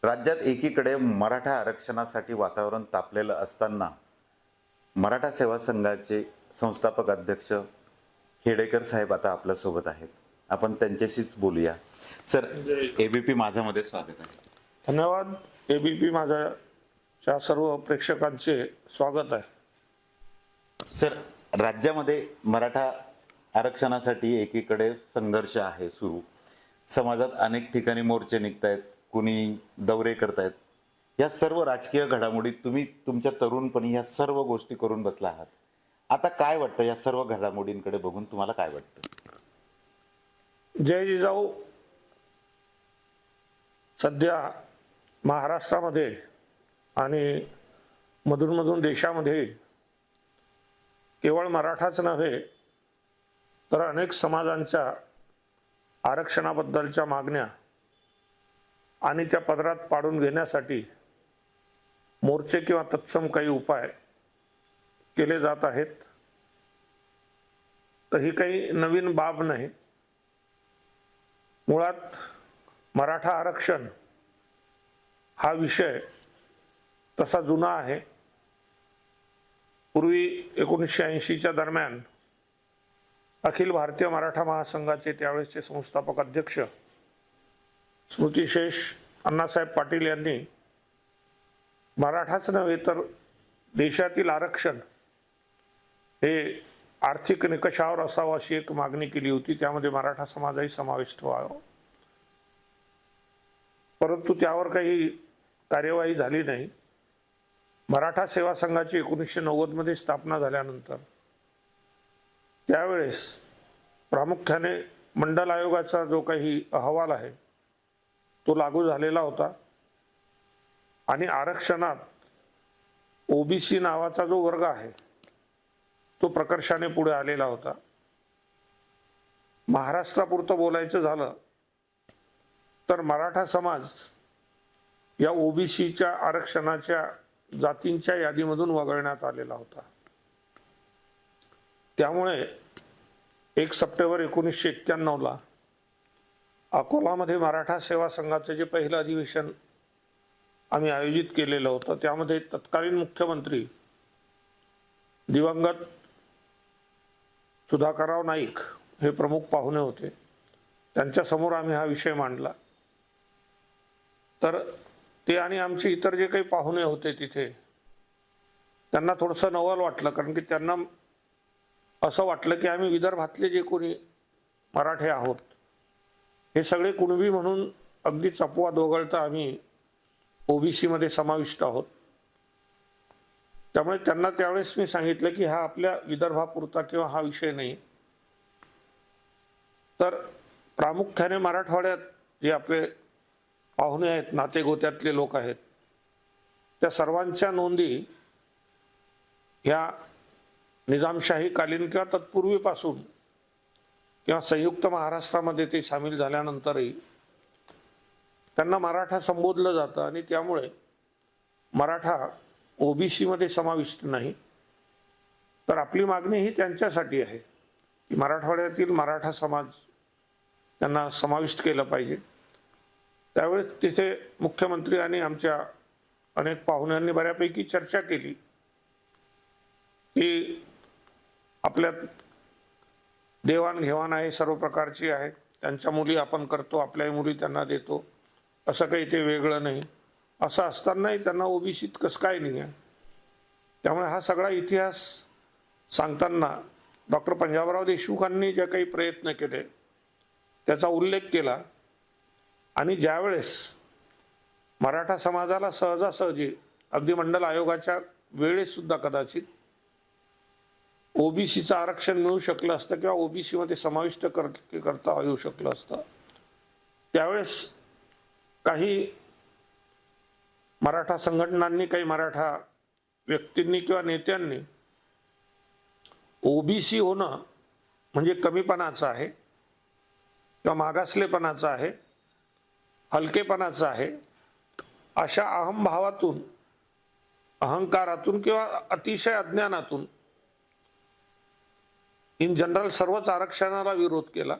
राज्यात एकीकडे मराठा आरक्षणासाठी वातावरण तापलेलं असताना मराठा सेवा संघाचे संस्थापक अध्यक्ष खेडेकर साहेब आता आपल्यासोबत आहेत. आपण त्यांच्याशीच बोलूया. सर, एबीपी माझामध्ये स्वागत आहे. धन्यवाद. एबीपी माझाच्या सर्व प्रेक्षकांचे स्वागत आहे. सर, राज्यामध्ये मराठा आरक्षणासाठी एकीकडे संघर्ष आहे सुरू. समाजात अनेक ठिकाणी मोर्चे निघतायत, कुणी दौरे करतायत. या सर्व राजकीय घडामोडी तुम्ही तुमच्या तरुणपणी या सर्व गोष्टी करून बसला आहात. आता काय वाटतं, या सर्व घडामोडींकडे बघून तुम्हाला काय वाटतं? जय जिजाऊ. सध्या महाराष्ट्रामध्ये आणि मधून देशामध्ये केवळ मराठाच नव्हे तर अनेक समाजांच्या आरक्षणाबद्दलच्या मागण्या आणि त्या पदरात पाडून घेण्यासाठी मोर्चे किंवा तत्सम काही उपाय केले जात आहेत. तर ही काही नवीन बाब नाही. मुळात मराठा आरक्षण हा विषय तसा जुना आहे. पूर्वी 1980च्या दरम्यान अखिल भारतीय मराठा महासंघाचे त्यावेळेसचे संस्थापक अध्यक्ष स्मृतिशेष अण्णासाहेब पाटील यांनी मराठाच नव्हे तर देशातील आरक्षण हे आर्थिक निकषावर असावं अशी एक मागणी केली होती. त्यामध्ये मराठा समाजही समाविष्ट व्हावा. परंतु त्यावर काही कार्यवाही झाली नाही. मराठा सेवा संघाची 1990 मध्ये स्थापना झाल्यानंतर त्यावेळेस प्रामुख्याने मंडल आयोगाचा जो काही अहवाल आहे तो लागू झालेला होता आणि आरक्षणात ओबीसी नावाचा जो वर्ग आहे तो प्रकर्षाने पुढे आलेला होता. महाराष्ट्रापुरतं बोलायचं झालं तर मराठा समाज या ओबीसीच्या आरक्षणाच्या जातींच्या यादीमधून वगळण्यात आलेला होता. त्यामुळे 1 सप्टेंबर 1991 अकोलामध्ये मराठा सेवा संघाचे जे पहिलं अधिवेशन आम्ही आयोजित केलेलं होतं त्यामध्ये तत्कालीन मुख्यमंत्री दिवंगत सुधाकरराव नाईक हे प्रमुख पाहुणे होते. त्यांच्यासमोर आम्ही हा विषय मांडला. तर ते आणि आमचे इतर जे काही पाहुणे होते तिथे त्यांना थोडंसं नवल वाटलं, कारण की त्यांना असं वाटलं की आम्ही विदर्भातले जे कोणी मराठे आहोत हे सगळे कुणबी म्हणून अगदीच अपवाद वगळता आम्ही ओबीसी मध्ये समाविष्ट आहोत. त्यामुळे त्यांना त्यावेळेस मी सांगितलं की हा आपल्या विदर्भापुरता किंवा हा विषय नाही, तर प्रामुख्याने मराठवाड्यात जे आपले पाहुणे आहेत, नातेगोत्यातले लोक आहेत, त्या सर्वांच्या नोंदी ह्या निजामशाही कालीन किंवा तत्पूर्वीपासून किंवा संयुक्त महाराष्ट्रामध्ये ते सामील झाल्यानंतरही त्यांना मराठा संबोधलं जातं आणि त्यामुळे मराठा ओबीसी मध्ये समाविष्ट नाही. तर आपली मागणी ही त्यांच्यासाठी आहे की मराठवाड्यातील मराठा समाज त्यांना समाविष्ट केलं पाहिजे. त्यावेळेस तिथे मुख्यमंत्री आणि आमच्या अनेक पाहुण्यांनी बऱ्यापैकी चर्चा केली की आपल्यात देवाणघेवाण आहे, सर्व प्रकारची आहे, त्यांच्या मुली आपण करतो, आपल्याही मुली त्यांना देतो, असं काही ते वेगळं नाही. असं असतानाही त्यांना ओबीसीत कसं काय नाही आहे. त्यामुळे हा सगळा इतिहास सांगताना डॉक्टर पंजाबराव देशमुखांनी जे काही प्रयत्न केले त्याचा उल्लेख केला आणि ज्यावेळेस मराठा समाजाला सहजासहजी अगदी मंडल आयोगाच्या वेळेत सुद्धा कदाचित ओबीसीचं आरक्षण मिळू शकलं असतं किंवा ओबीसी मध्ये समाविष्ट करता येऊ शकलं असतं, त्यावेळेस काही मराठा संघटनांनी, काही मराठा व्यक्तींनी किंवा नेत्यांनी ओबीसी होणं म्हणजे कमीपणाचं आहे किंवा मागासलेपणाचं आहे, हलकेपणाचं आहे, अशा अहमभावातून, अहंकारातून किंवा अतिशय अज्ञानातून इन जनरल सर्वच आरक्षणाला विरोध केला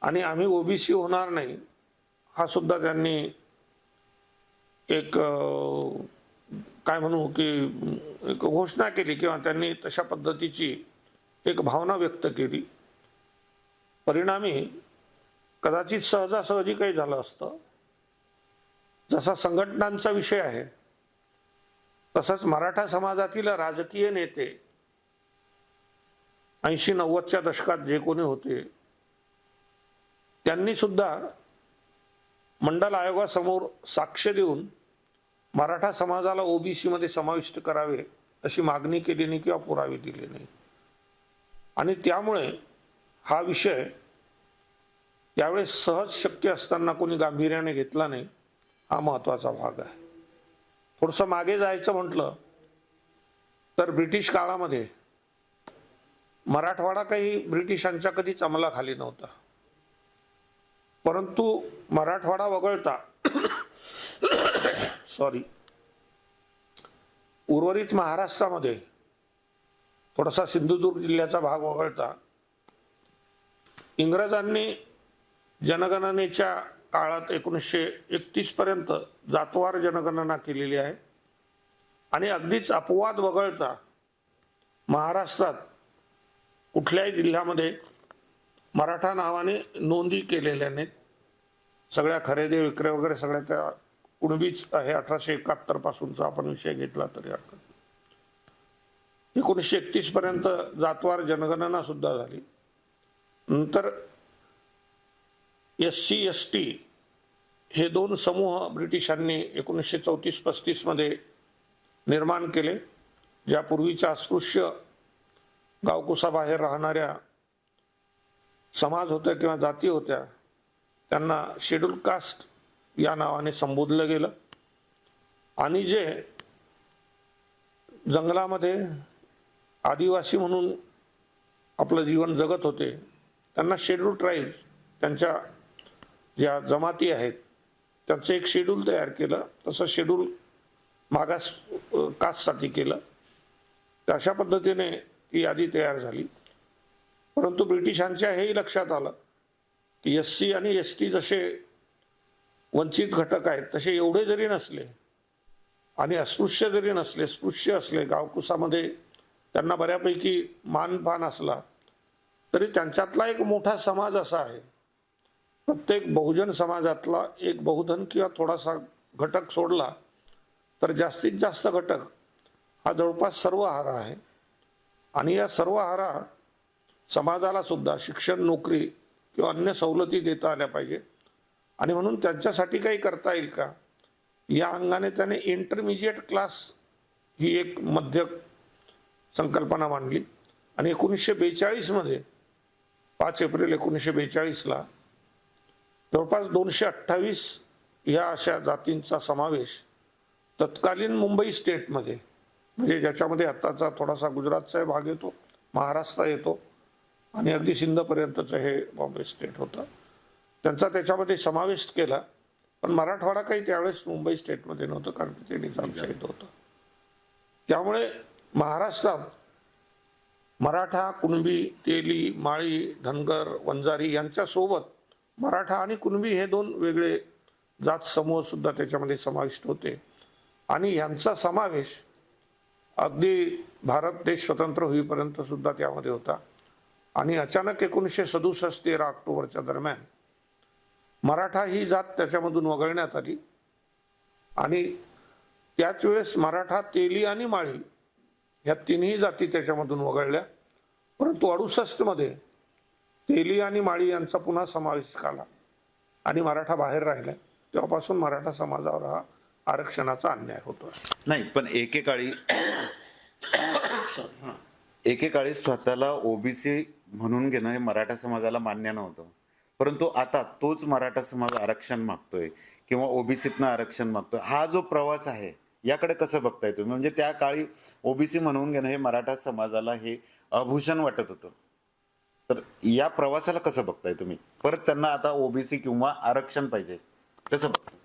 आणि आम्ही ओबीसी होणार नाही हा सुद्धा त्यांनी एक काय म्हणू की एक घोषणा केली किंवा त्यांनी तशा पद्धतीची एक भावना व्यक्त केली. परिणामी कदाचित सहजासहजी काही झालं असतं. जसा संघटनांचा विषय आहे तसंच मराठा समाजातील राजकीय नेते 80-90च्या दशकात जे कोणी होते त्यांनी सुद्धा मंडल आयोगासमोर साक्ष देऊन मराठा समाजाला ओबीसी मध्ये समाविष्ट करावे अशी मागणी केली नाही किंवा पुरावे दिले नाही. आणि त्यामुळे हा विषय त्यावेळेस सहज शक्य असताना कोणी गांभीर्याने घेतला नाही, हा महत्वाचा भाग आहे. थोडंसं मागे जायचं म्हटलं तर ब्रिटिश काळामध्ये मराठवाडा काही ब्रिटिशांच्या कधीच अंमलाखाली नव्हता. परंतु मराठवाडा वगळता उर्वरित महाराष्ट्रामध्ये थोडासा सिंधुदुर्ग जिल्ह्याचा भाग वगळता इंग्रजांनी जनगणनेच्या काळात 1931 पर्यंत जातवार जनगणना केलेली आहे. आणि अगदीच अपवाद वगळता महाराष्ट्रात कुठल्याही जिल्ह्यामध्ये मराठा नावाने नोंदी केलेल्या नाहीत. सगळ्या खरेदी विक्री वगैरे सगळ्या त्या कुणबीच आहे. 1871 पासूनचा आपण विषय घेतला तरी हरकत नाही. 1931 पर्यंत जातवार जनगणना सुद्धा झाली. नंतर SC ST हे दोन समूह ब्रिटिशांनी 1934-35 मध्ये निर्माण केले. ज्या पूर्वीच्या अस्पृश्य गावकुसाबाहेर राहणाऱ्या समाज होत्या किंवा जाती होत्या त्यांना शेड्यूल कास्ट या नावाने संबोधलं गेलं. आणि जे जंगलामध्ये आदिवासी म्हणून आपलं जीवन जगत होते त्यांना शेड्यूल ट्राईब्स, त्यांच्या ज्या जमाती आहेत त्यांचं एक शेड्यूल तयार केलं. तसं शेड्यूल मागास कास्टसाठी केलं. तर अशा पद्धतीने ही यादी तयार झाली. परंतु ब्रिटिशांच्या हेही लक्षात आलं की SC आणि ST जसे वंचित घटक आहेत तसे एवढे जरी नसले आणि अस्पृश्य जरी नसले, स्पृश्य असले, गावकुसामध्ये त्यांना बऱ्यापैकी मानपान असला तरी त्यांच्यातला एक मोठा समाज असा आहे. प्रत्येक बहुजन समाजातला एक बहुधन किंवा थोडासा घटक सोडला तर जास्तीत जास्त घटक हा जवळपास सर्वहारा आहे. आणि या सर्वहारा समाजाला सुद्धा शिक्षण, नोकरी किंवा अन्य सवलती देता आल्या पाहिजे. आणि म्हणून त्यांच्यासाठी काही करता येईल का या अंगाने त्याने इंटरमिजिएट क्लास ही एक मध्य संकल्पना मांडली. आणि 1942 मध्ये 5 एप्रिल 1942ला जवळपास 228 ह्या अशा जातींचा समावेश तत्कालीन मुंबई स्टेटमध्ये, म्हणजे ज्याच्यामध्ये आत्ताचा थोडासा गुजरातचा भाग येतो, महाराष्ट्र येतो आणि अगदी सिंधपर्यंतचं हे बॉम्बे स्टेट होतं, त्यांचा त्याच्यामध्ये समावेश केला. पण मराठवाडा काही त्यावेळेस मुंबई स्टेटमध्ये नव्हतं कारण ते निजामशाहीत होतं. त्यामुळे महाराष्ट्रात मराठा, कुणबी, तेली, माळी, धनगर, वंजारी यांच्यासोबत मराठा आणि कुणबी हे दोन वेगळे जात समूह सुद्धा त्याच्यामध्ये समाविष्ट होते. आणि यांचा समावेश अगदी भारत देश स्वतंत्र होईपर्यंत सुद्धा त्यामध्ये होता. आणि अचानक 1967 13 ऑक्टोबरच्या दरम्यान मराठा ही जात त्याच्यामधून वगळण्यात आली. आणि त्याच वेळेस मराठा, तेली आणि माळी ह्या तिन्ही जाती त्याच्यामधून वगळल्या. परंतु 68 मध्ये तेली आणि माळी यांचा पुन्हा समावेश झाला आणि मराठा बाहेर राहिला. तेव्हापासून मराठा समाजावर हा आरक्षणाचा अन्याय होतो. नाही, पण एकेकाळी स्वतःला ओबीसी म्हणून घेणं हे मराठा समाजाला मान्य नव्हतं. परंतु आता तोच मराठा समाज आरक्षण मागतोय किंवा ओबीसीतनं आरक्षण मागतोय. हा जो प्रवास आहे याकडे कसं बघताय तुम्ही? म्हणजे त्या काळी ओबीसी म्हणून घेणं हे मराठा समाजाला हे आभूषण वाटत होतं. तर या प्रवासाला कसं बघताय तुम्ही? परत त्यांना आता ओबीसी किंवा आरक्षण पाहिजे, कसं बघताय?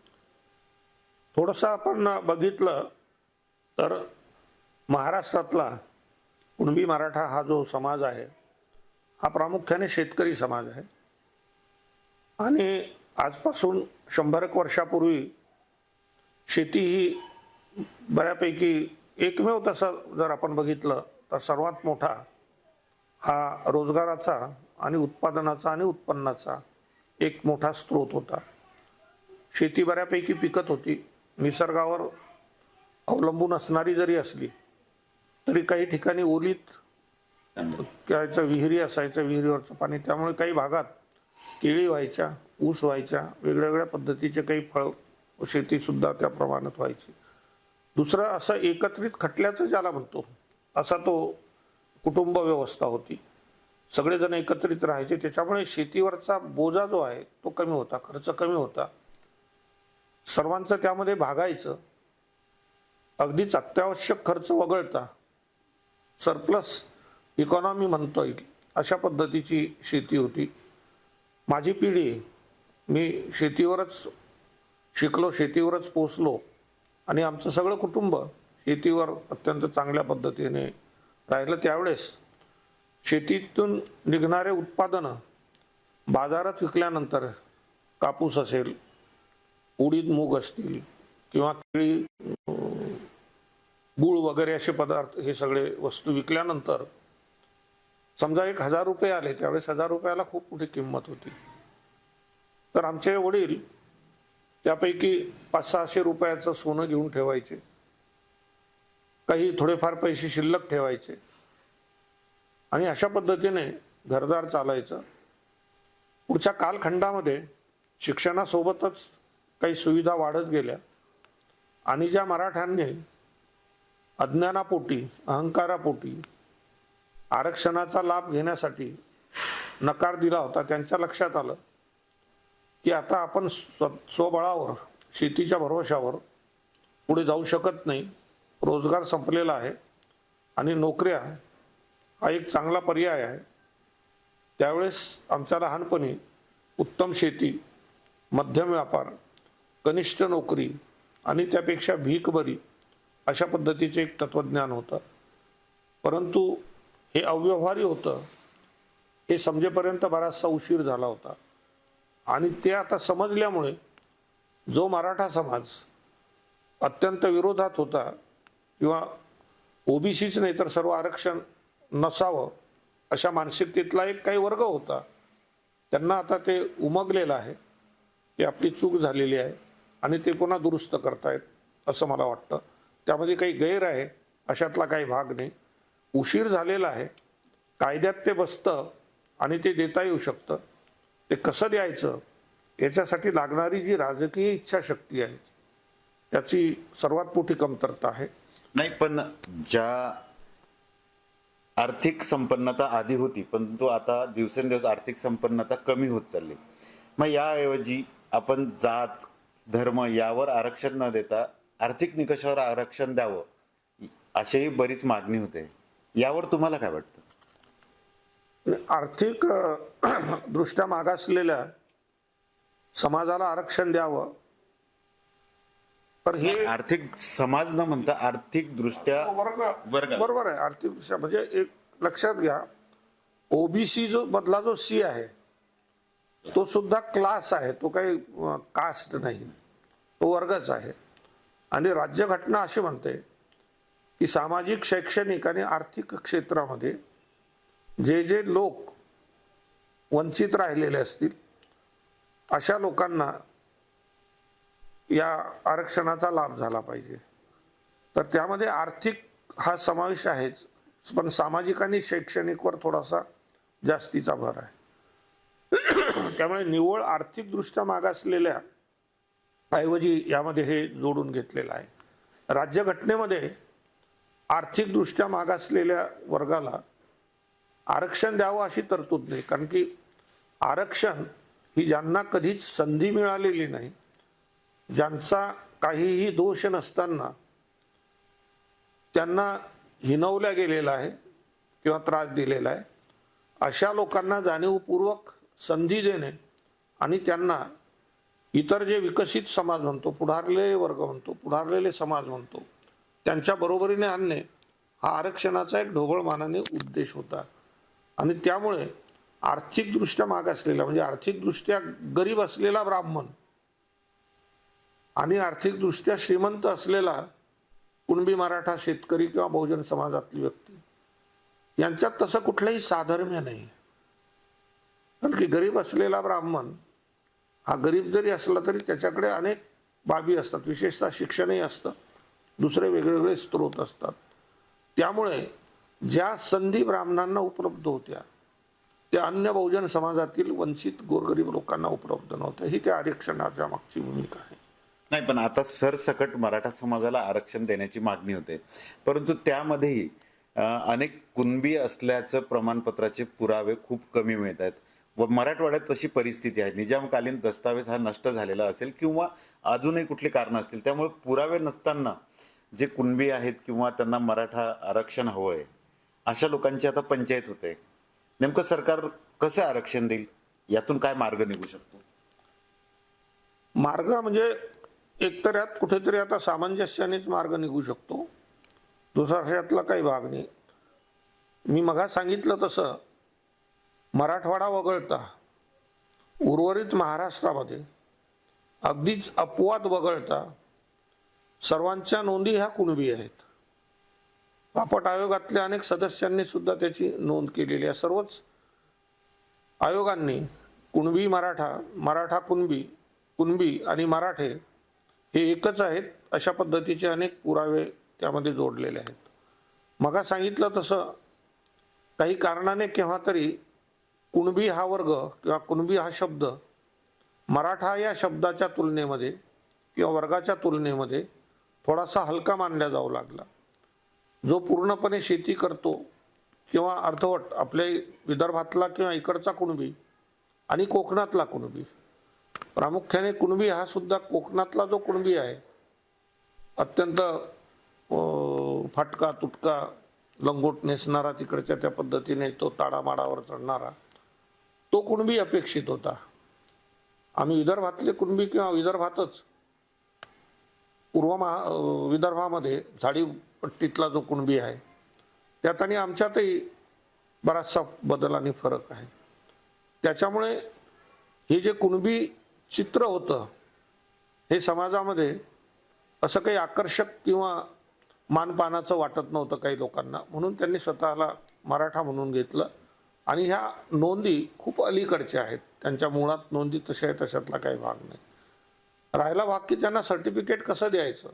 थोडंसं आपण बघितलं तर महाराष्ट्रातला कुणबी मराठा हा जो समाज आहे हा प्रामुख्याने शेतकरी समाज आहे. आणि आजपासून 100 वर्षापूर्वी शेती ही बऱ्यापैकी एकमेव तसं जर आपण बघितलं तर सर्वात मोठा हा रोजगाराचा आणि उत्पादनाचा आणि उत्पन्नाचा एक मोठा स्रोत होता. शेती बऱ्यापैकी पिकत होती. निसर्गावर अवलंबून असणारी जरी असली तरी काही ठिकाणी ओलीत त्याच्या विहिरी असायच्या, विहिरीवरचं पाणी, त्यामुळे काही भागात केळी व्हायच्या, ऊस व्हायच्या, वेगळ्या वेगळ्या पद्धतीचे काही फळ शेती सुद्धा त्या प्रमाणात व्हायची. दुसरं असं एकत्रित खटल्याचं ज्याला म्हणतो असा तो कुटुंब व्यवस्था होती. सगळेजण एकत्रित राहायचे, त्याच्यामुळे शेतीवरचा बोजा जो आहे तो कमी होता, खर्च कमी होता, सर्वांचं त्यामध्ये भागायचं. अगदीच अत्यावश्यक खर्च वगळता सरप्लस इकॉनॉमी म्हणता येईल अशा पद्धतीची शेती होती. माझी पिढी, मी शेतीवरच शिकलो, शेतीवरच पोचलो आणि आमचं सगळं कुटुंब शेतीवर अत्यंत चांगल्या पद्धतीने राहिलं. त्यावेळेस शेतीतून निघणारे उत्पादनं बाजारात विकल्यानंतर कापूस असेल, उडीद मूग असतील किंवा केळी, गूळ वगैरे असे पदार्थ, हे सगळे वस्तू विकल्यानंतर समजा 1,000 रुपये आले, त्यावेळेस 1,000 रुपयाला खूप मोठी किंमत होती. तर आमचे वडील त्यापैकी 500-600 रुपयाचं सोनं घेऊन ठेवायचे, काही थोडेफार पैसे शिल्लक ठेवायचे आणि अशा पद्धतीने घरदार चालायचं. पुढच्या कालखंडामध्ये शिक्षणासोबतच काही सुविधा वाढत गेल्या आणि ज्या मराठ्यांनी अज्ञानापोटी, अहंकारापोटी आरक्षणाचा लाभ घेण्यासाठी नकार दिला होता, त्यांच्या लक्षात आलं की आता आपण स्वबळावर, शेतीच्या भरवशावर पुढे जाऊ शकत नाही. रोजगार संपलेला आहे आणि नोकऱ्या हा एक चांगला पर्याय आहे. त्यावेळेस आमच्या लहानपणी उत्तम शेती, मध्यम व्यापार, कनिष्ठ नोकरी आणि त्यापेक्षा भीक बरी अशा पद्धतीचे एक तत्वज्ञान होतं. परंतु हे अव्यवहारी होतं, हे समजेपर्यंत बराचसा उशीर झाला होता आणि ते आता समजल्यामुळे जो मराठा समाज अत्यंत विरोधात होता किंवा ओबीसीच नाही तर सर्व आरक्षण नसावं अशा मानसिकतेतला एक काही वर्ग होता, त्यांना आता ते उमगलेलं आहे की आपली चूक झालेली आहे आणि ते पुन्हा दुरुस्त करतायत असं मला वाटतं. त्यामध्ये काही गैर आहे अशातला काही भाग नाही. उशीर झालेला आहे, कायद्यात ते बसतं आणि ते देता येऊ शकतं. ते कसं द्यायचं याच्यासाठी लागणारी जी राजकीय इच्छाशक्ती आहे त्याची सर्वात मोठी कमतरता आहे. नाही, पण ज्या आर्थिक संपन्नता आधी होती परंतु आता दिवसेंदिवस आर्थिक संपन्नता कमी होत चालली. मग याऐवजी आपण जात, धर्म यावर आरक्षण न देता आर्थिक निकषावर आरक्षण द्यावं अशीही बरीच मागणी होते. यावर तुम्हाला काय वाटतं? आर्थिक दृष्ट्या मागासलेल्या समाजाला आरक्षण द्यावं तर हे आर्थिक समाज न म्हणता आर्थिक दृष्ट्या वर्ग, बरोबर आहे. आर्थिक दृष्ट्या म्हणजे एक लक्षात घ्या, ओबीसी जो मधला जो सी आहे तो सुद्धा क्लास आहे, तो काही कास्ट नाही, तो वर्गच आहे. आणि राज्यघटना अशी म्हणते की सामाजिक, शैक्षणिक आणि आर्थिक क्षेत्रामध्ये जे जे लोक वंचित राहिलेले असतील अशा लोकांना या आरक्षणाचा लाभ झाला पाहिजे. तर त्यामध्ये आर्थिक हा समावेश आहेच, पण सामाजिक आणि शैक्षणिकवर थोडासा जास्तीचा भर आहे. त्यामुळे निव्वळ आर्थिकदृष्ट्या मागासलेल्या ऐवजी यामध्ये हे जोडून घेतलेलं आहे. राज्यघटनेमध्ये आर्थिकदृष्ट्या मागासलेल्या वर्गाला आरक्षण द्यावं अशी तरतूद नाही, कारण की आरक्षण ही ज्यांना कधीच संधी मिळालेली नाही, ज्यांचा काहीही दोष नसताना त्यांना हिणवल्या गेलेला आहे किंवा त्रास दिलेला आहे, अशा लोकांना जाणीवपूर्वक संधी देणे आणि त्यांना इतर जे विकसित समाज म्हणतो, पुढारलेले वर्ग म्हणतो, पुढारलेले समाज म्हणतो, त्यांच्या बरोबरीने आणणे हा आरक्षणाचा एक ढोबळमानाने उद्देश होता. आणि त्यामुळे आर्थिकदृष्ट्या मागासलेला म्हणजे आर्थिकदृष्ट्या गरीब असलेला ब्राह्मण आणि आर्थिकदृष्ट्या श्रीमंत असलेला कुणबी मराठा शेतकरी किंवा बहुजन समाजातली व्यक्ती यांच्यात तसं कुठलंही साधर्म्य नाही. कारण की गरीब असलेला ब्राह्मण हा गरीब जरी असला तरी त्याच्याकडे अनेक बाबी असतात, विशेषतः शिक्षणही असतं, दुसरे वेगवेगळे स्रोत असतात. त्यामुळे ज्या संधी ब्राह्मणांना उपलब्ध होत्या त्या अन्य बहुजन समाजातील वंचित गोरगरीब लोकांना उपलब्ध नव्हत्या. ही त्या आरक्षणाच्या मागची भूमिका आहे. नाही, पण आता सरसकट मराठा समाजाला आरक्षण देण्याची मागणी होते, परंतु त्यामध्येही अनेक कुणबी असल्याचं प्रमाणपत्राचे पुरावे खूप कमी मिळत आहेत व मराठवाड्यात तशी परिस्थिती आहे. निजामकालीन दस्तावेज हा नष्ट झालेला असेल किंवा अजूनही कुठली कारणं असतील, त्यामुळे पुरावे नसताना जे कुणबी आहेत किंवा त्यांना मराठा आरक्षण हवंय अशा लोकांची आता पंचायत होते. नेमकं सरकार कसं आरक्षण देईल, यातून काय मार्ग निघू शकतो? मार्ग म्हणजे एकतर यात कुठेतरी आता सामंजस्यानेच मार्ग निघू शकतो, दुसरा यातला काही भाग नाही. मी मगा सांगितलं तसं मराठवाडा वगळता उर्वरित महाराष्ट्रामध्ये अगदीच अपवाद वगळता सर्वांच्या नोंदी ह्या कुणबी आहेत. बापट आयोगातल्या अनेक सदस्यांनी सुद्धा त्याची नोंद केलेली आहे. सर्वच आयोगांनी कुणबी मराठा, मराठा कुणबी, कुणबी आणि मराठे हे एकच आहेत अशा पद्धतीचे अनेक पुरावे त्यामध्ये जोडलेले आहेत. मगा सांगितलं तसं काही कारणाने केव्हा तरी कुणबी हा वर्ग किंवा कुणबी हा शब्द मराठा या शब्दाच्या तुलनेमध्ये किंवा वर्गाच्या तुलनेमध्ये थोडासा हलका मानला जाऊ लागला. जो पूर्णपणे शेती करतो किंवा अर्धवट आपल्या विदर्भातला किंवा इकडचा कुणबी आणि कोकणातला कुणबी, प्रामुख्याने कुणबी हा सुद्धा कोकणातला जो कुणबी आहे, अत्यंत फाटका तुटका लंगोट नेसणारा, तिकडच्या त्या पद्धतीने तो ताडामाडावर चढणारा, तो कुणबी अपेक्षित होता. आम्ही विदर्भातले कुणबी किंवा विदर्भातच विदर्भामध्ये झाडीपट्टीतला जो कुणबी आहे त्यात आणि आमच्यातही बराचसा बदल आणि फरक आहे. त्याच्यामुळे हे जे कुणबी चित्र होतं हे समाजामध्ये असं काही आकर्षक किंवा मानपानाचं वाटत नव्हतं काही लोकांना, म्हणून त्यांनी स्वतःला मराठा म्हणून घेतलं. आणि ह्या नोंदी खूप अलीकडच्या आहेत, त्यांच्या मुळात नोंदी तशा आहे तशातला काही भाग नाही. राहिला भाग की त्यांना सर्टिफिकेट कसं द्यायचं,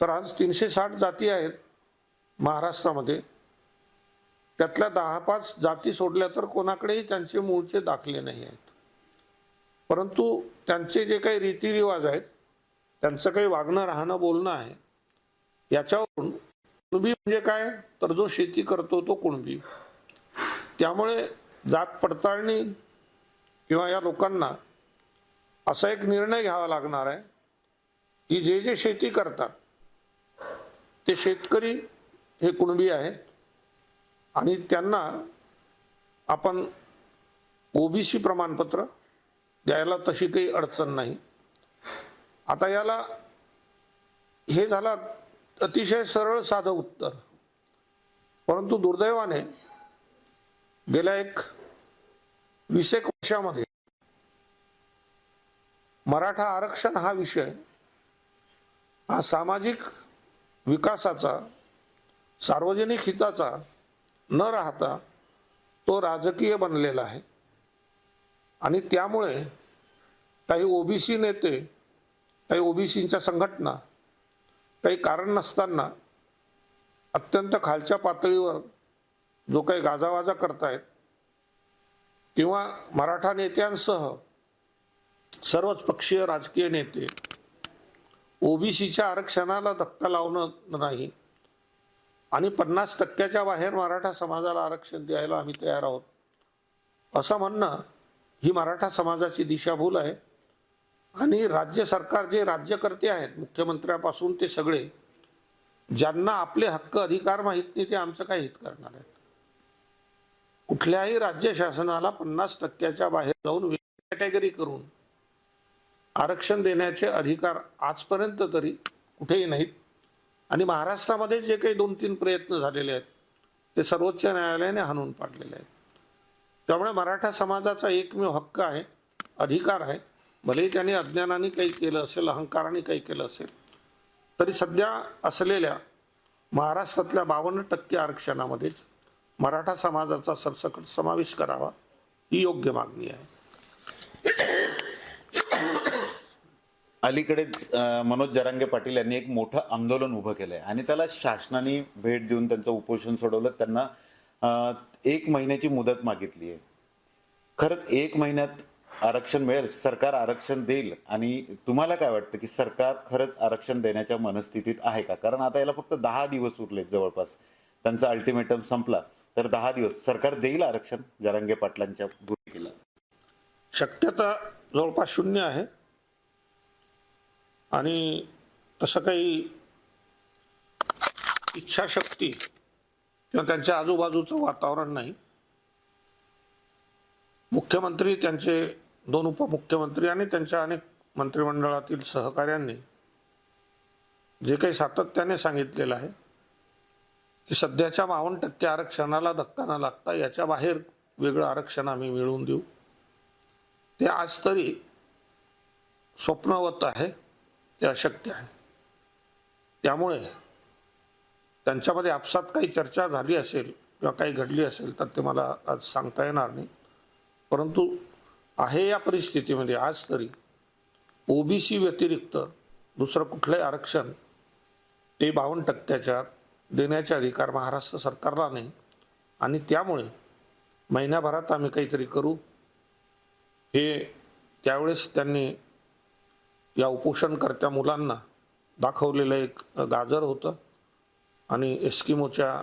तर आज 360 जाती आहेत महाराष्ट्रामध्ये, त्यातल्या 10-5 जाती सोडल्या तर कोणाकडेही त्यांचे मूळचे दाखले नाही आहेत. परंतु त्यांचे जे काही रीतिरिवाज आहेत, त्यांचं काही वागणं राहणं बोलणं आहे, याच्यावरून कुणबी म्हणजे काय, तर जो शेती करतो तो कुणबी. त्यामुळे जात पडताळणी किंवा या लोकांना असा एक निर्णय घ्यावा लागणार आहे की जे जे शेती करतात ते शेतकरी हे कुणबी आहेत आणि त्यांना आपण ओबीसी प्रमाणपत्र द्यायला तशी काही अडचण नाही. आता याला हे झालं अतिशय सरळ साधं उत्तर, परंतु दुर्दैवाने गेल्या 20 वर्षामध्ये मराठा आरक्षण हा विषय हा सामाजिक विकासाचा, सार्वजनिक हिताचा न राहता तो राजकीय बनलेला आहे. आणि त्यामुळे काही ओबीसी नेते, काही ओबीसींच्या संघटना काही कारण नसताना अत्यंत खालच्या पातळीवर जो काही गाजावाजा करतायत किंवा मराठा नेत्यांसह सर्वच पक्षीय राजकीय नेते ओबीसीच्या आरक्षणाला धक्का लावणं नाही आणि 50% बाहेर मराठा समाजाला आरक्षण द्यायला आम्ही तयार आहोत असं म्हणणं ही मराठा समाजाची दिशाभूल आहे. आणि राज्य सरकार जे राज्यकर्ते आहेत मुख्यमंत्र्यापासून ते सगळे, ज्यांना आपले हक्क अधिकार माहित नाही ते आमचं काय हित करणार आहेत. कुठल्याही राज्य शासनाला 50% बाहेर जाऊन कॅटेगरी करून आरक्षण देण्याचे अधिकार आजपर्यंत तरी कुठेही नाहीत. आणि महाराष्ट्रामध्ये जे काही 2-3 प्रयत्न झालेले आहेत ते सर्वोच्च न्यायालयाने हाणून पाडलेले आहेत. त्यामुळे मराठा समाजाचा एकमेव हक्क आहे, अधिकार आहे भलेही त्यांनी अज्ञानाने काही केलं असेल, अहंकाराने काही केलं असेल, तरी सध्या असलेल्या महाराष्ट्रातल्या 52% आरक्षणामध्येच मराठा समाजाचा सरसकट समावेश करावा ही योग्य मागणी आहे. अलीकडेच मनोज जरांगे पाटील यांनी एक मोठं आंदोलन उभं केलंय आणि त्याला शासनाने भेट देऊन त्यांचं उपोषण सोडवलं. त्यांना 1 महिन्याची मुदत मागितली आहे. खरंच 1 महिन्यात आरक्षण मिळेल? सरकार आरक्षण देईल? आणि तुम्हाला काय वाटतं की सरकार खरंच आरक्षण देण्याच्या मनस्थितीत आहे का? कारण आता याला फक्त 10 दिवस उरलेत जवळपास. त्यांचा अल्टिमेटम संपला तर 10 दिवस. सरकार देईल आरक्षण जरांगे पाटलांच्या भूमिकेला? शक्यता जवळपास 0 आहे आणि तसं काही इच्छाशक्ती किंवा त्यांच्या आजूबाजूचं वातावरण नाही. मुख्यमंत्री, त्यांचे 2 उपमुख्यमंत्री आणि त्यांच्या अनेक मंत्रिमंडळातील सहकाऱ्यांनी जे काही सातत्याने सांगितलेलं आहे की सध्याच्या 52% आरक्षणाला धक्का न लागता याच्या बाहेर वेगळं आरक्षण आम्ही मिळवून देऊ, ते आज तरी स्वप्नवत आहे, ते अशक्य आहे. त्यामुळे त्यांच्यामध्ये आपसात काही चर्चा झाली असेल किंवा काही घडली असेल तर ते मला आज सांगता येणार नाही. परंतु आहे या परिस्थितीमध्ये आज तरी ओबीसी व्यतिरिक्त दुसरं कुठलंही आरक्षण ते 52% देण्याचे अधिकार महाराष्ट्र सरकारला नाही आणि त्यामुळे महिन्याभरात आम्ही काहीतरी करू, हे त्यावेळेस त्यांनी या उपोषणकर्त्या मुलांना दाखवलेलं एक गाजर होतं आणि एस्किमोच्या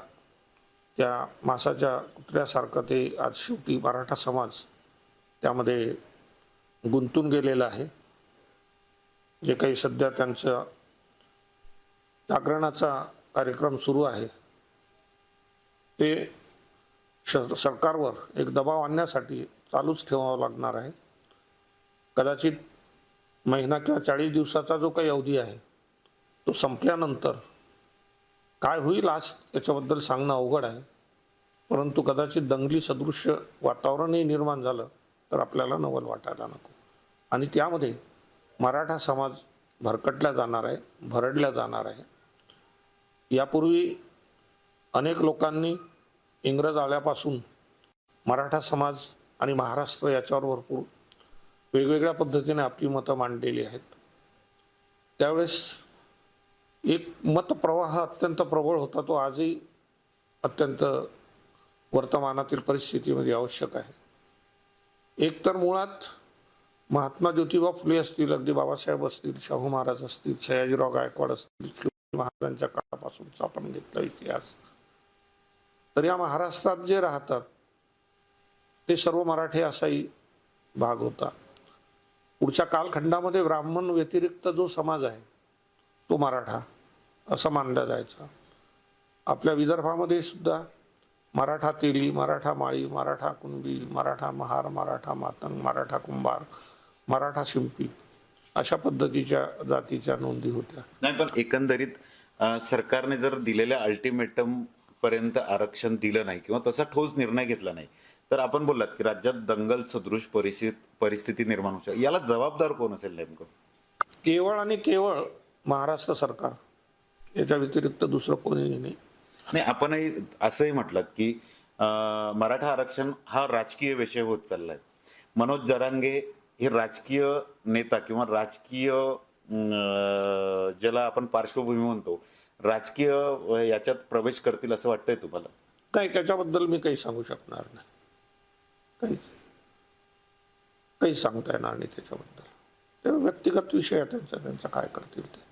त्या मासाच्या कुत्र्यासारखं ते आज शेवटी मराठा समाज त्यामध्ये गुंतून गेलेला आहे. जे काही सध्या त्यांचा जागरणाचा कार्यक्रम सुरू आहे ते सरकारवर एक दबाव आणण्यासाठी चालूच ठेवावं लागणार आहे. कदाचित महिना किंवा 40 दिवसाचा जो काही अवधी आहे तो संपल्यानंतर काय होईल आज याच्याबद्दल सांगणं अवघड आहे. परंतु कदाचित दंगली सदृश्य वातावरणही निर्माण झालं तर आपल्याला नवल वाटायला नको आणि त्यामध्ये मराठा समाज भरकटला जाणार आहे, भरडला जाणार आहे. यापूर्वी अनेक लोकांनी इंग्रज आल्यापासून मराठा समाज आणि महाराष्ट्र याच्यावर भरपूर वेगवेगळ्या पद्धतीने आपली मतं मांडलेली आहेत. त्यावेळेस एक मतप्रवाह अत्यंत प्रबळ होता, तो आजही अत्यंत वर्तमानातील परिस्थितीमध्ये आवश्यक आहे. एक तर मुळात महात्मा ज्योतिबा फुले असतील, अगदी बाबासाहेब असतील, शाहू महाराज असतील, सयाजीराव गायकवाड असतील, शिवाजी महाराजांच्या काळापासूनचा आपण घेतला इतिहास, तर या महाराष्ट्रात जे राहतात ते सर्व मराठी असाही भाग होता. पुढच्या कालखंडामध्ये ब्राह्मण व्यतिरिक्त जो समाज आहे तो मराठा असं मानला जायचा. आपल्या विदर्भामध्ये सुद्धा मराठा तेली, मराठा माळी, मराठा कुणबी, मराठा महार, मराठा मातंग, मराठा कुंभार, मराठा शिंपी अशा पद्धतीच्या जातीच्या नोंदी होत्या. नाही, पण एकंदरीत सरकारने जर दिलेल्या अल्टिमेटम पर्यंत आरक्षण दिलं नाही किंवा तसा ठोस निर्णय घेतला नाही तर आपण बोललात की राज्यात दंगल सदृश परिस्थिती निर्माण होऊ शकते. याला जबाबदार कोण असेल नेमकं? केवळ आणि केवळ महाराष्ट्र सरकार, याच्या व्यतिरिक्त दुसरं कोणीही नाही. नाही, आपणही असंही म्हटलं की मराठा आरक्षण हा राजकीय विषय होत चाललाय. मनोज जरांगे हे राजकीय नेता किंवा राजकीय ज्याला आपण पार्श्वभूमी म्हणतो, राजकीय याच्यात प्रवेश करतील असं वाटतंय तुम्हाला? काही त्याच्याबद्दल मी काही सांगू शकणार नाही. काही सांगता येणार नाही त्याच्याबद्दल. ते व्यक्तिगत विषय आहे त्यांचा, त्यांचा काय करतील ते.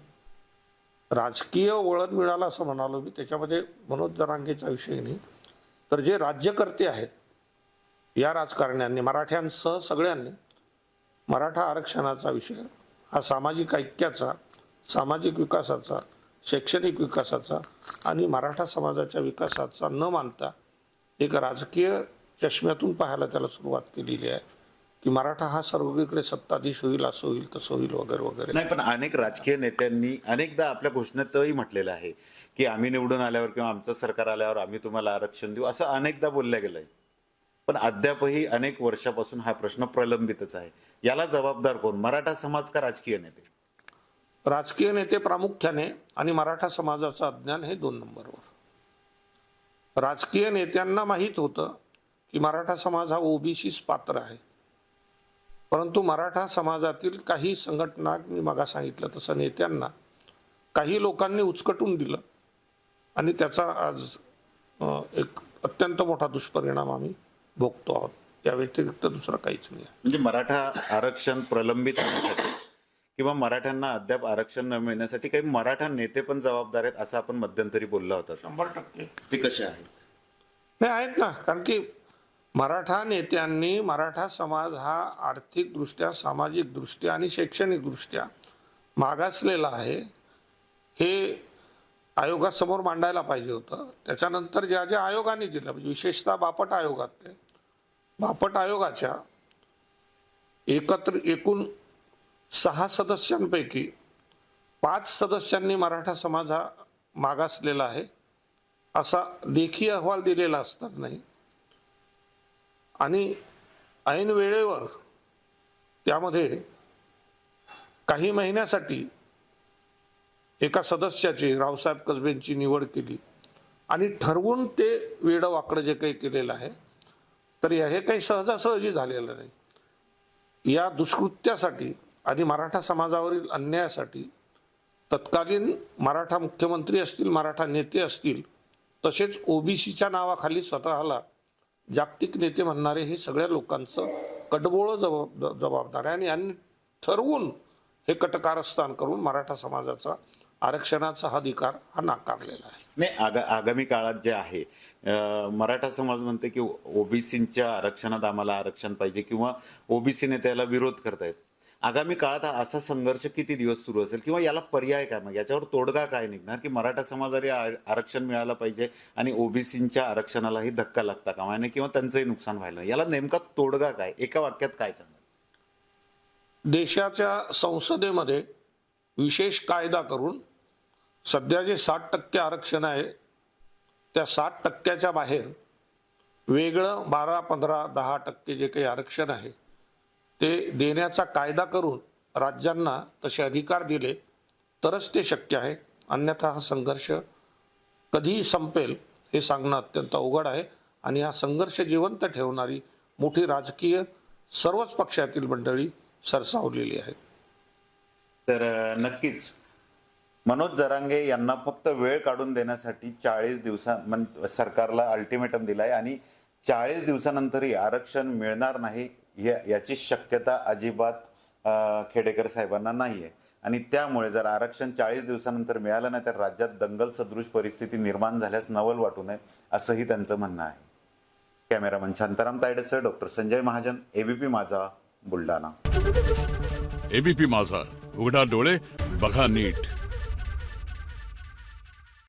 राजकीय वळण मिळालं असं म्हणालो मी, त्याच्यामध्ये मनोज जरांगेचा विषय नाही. तर जे राज्यकर्ते आहेत या राजकारण्यांनी, मराठ्यांसह सगळ्यांनी मराठा आरक्षणाचा विषय हा सामाजिक ऐक्याचा, सामाजिक विकासाचा, शैक्षणिक विकासाचा आणि मराठा समाजाच्या विकासाचा न मानता एक राजकीय चष्म्यातून पाहायला त्याला सुरुवात केलेली आहे की मराठा हा सर्वीकडे सत्ताधीश होईल, असं होईल, तसं होईल वगैरे वगैरे. नाही, पण अनेक राजकीय नेत्यांनी अनेकदा आपल्या घोषणेतही म्हटलेलं आहे की आम्ही निवडून आल्यावर किंवा आमचं सरकार आल्यावर आम्ही तुम्हाला आरक्षण देऊ, असं अनेकदा बोललं गेलंय. पण अद्यापही अनेक वर्षापासून हा प्रश्न प्रलंबितच आहे. याला जबाबदार कोण? मराठा समाज का राजकीय नेते? राजकीय नेते प्रामुख्याने आणि मराठा समाजाचं अज्ञान हे 2 नंबरवर. राजकीय नेत्यांना माहीत होतं की मराठा समाज हा ओबीसीच पात्र आहे, परंतु मराठा समाजातील काही संघटना, मी मागा सांगितलं तसं, नेत्यांना काही लोकांनी उचकटून दिलं आणि त्याचा आज एक अत्यंत मोठा दुष्परिणाम आम्ही भोगतो आहोत. त्या व्यतिरिक्त दुसरं काहीच नाही. म्हणजे मराठा आरक्षण प्रलंबित होण्यासाठी किंवा मराठ्यांना अद्याप आरक्षण न मिळण्यासाठी काही मराठा नेते पण जबाबदार आहेत असं आपण मध्यंतरी बोलला होता. 100% ते कसे आहेत? नाही आहेत ना, कारण की मराठा नेत्यांनी मराठा समाज हा आर्थिकदृष्ट्या, सामाजिकदृष्ट्या आणि शैक्षणिकदृष्ट्या मागासलेला आहे हे आयोगासमोर मांडायला पाहिजे होतं. त्याच्यानंतर ज्या ज्या आयोगाने दिलं, म्हणजे विशेषतः बापट आयोगात, बापट आयोगाच्या एकूण 6 सदस्यांपैकी 5 सदस्यांनी मराठा समाज हा मागासलेला आहे असा लेखी अहवाल दिलेला असतात नाही, आणि ऐन वेळेवर त्यामध्ये काही महिन्यासाठी एका सदस्याची, रावसाहेब कसबेंची निवड केली आणि ठरवून ते वेडं वाकडं जे काही केलेलं आहे, तर हे काही सहजासहजी झालेलं नाही. या दुष्कृत्यासाठी आणि मराठा समाजावरील अन्यायासाठी तत्कालीन मराठा मुख्यमंत्री असतील, मराठा नेते असतील, तसेच ओबीसीच्या नावाखाली स्वतःला जागतिक नेते म्हणणारे हे सगळ्या लोकांचं कडबोळं जबाबदार आहे आणि यांनी ठरवून हे कटकारस्थान करून मराठा समाजाचा आरक्षणाचा अधिकार हा नाकारलेला आहे. नाही, आगामी काळात जे आहे मराठा समाज म्हणते की ओबीसीच्या आरक्षणात आम्हाला आरक्षण पाहिजे किंवा ओबीसी नेत्याला विरोध करतायत. आगामी काळात हा असा संघर्ष किती दिवस सुरू असेल किंवा याला पर्याय काय? मग याच्यावर तोडगा काय निघणार की मराठा समाजाला आरक्षण मिळालं पाहिजे आणि ओबीसीच्या आरक्षणालाही धक्का लागता कामा नये किंवा त्यांचंही नुकसान व्हायला? याला नेमका तोडगा काय? एका वाक्यात काय सांगा? देशाच्या संसदेमध्ये विशेष कायदा करून सध्या जे 60% आरक्षण आहे त्या 60%च्या बाहेर वेगळं 12, 15, 10% जे काही आरक्षण आहे ते देण्याचा कायदा करून राज्यांना तसे अधिकार दिले तरच ते शक्य आहे. अन्यथा हा संघर्ष कधीही संपेल हे सांगणं अत्यंत अवघड आहे आणि हा संघर्ष जिवंत ठेवणारी मोठी राजकीय सर्वच पक्षातील मंडळी सरसावलेली आहे. तर नक्कीच मनोज जरांगे यांना फक्त वेळ काढून देण्यासाठी 40 दिवसां सरकारला अल्टिमेटम दिलाय आणि 40 दिवसानंतरही आरक्षण मिळणार नाही याची शक्यता अजिबात खेडेकर साहेबांना नाहीये आणि त्यामुळे जर आरक्षण 40 दिवसानंतर मिळालं नाही तर राज्यात दंगल सदृश परिस्थिती निर्माण झाल्यास नवल वाटू नये असंही त्यांचं म्हणणं आहे. कॅमेरामन शांताराम तायडेसह डॉक्टर संजय महाजन, एबीपी माझा, बुलढाणा. एबीपी माझा, उघडा डोळे बघा नीट.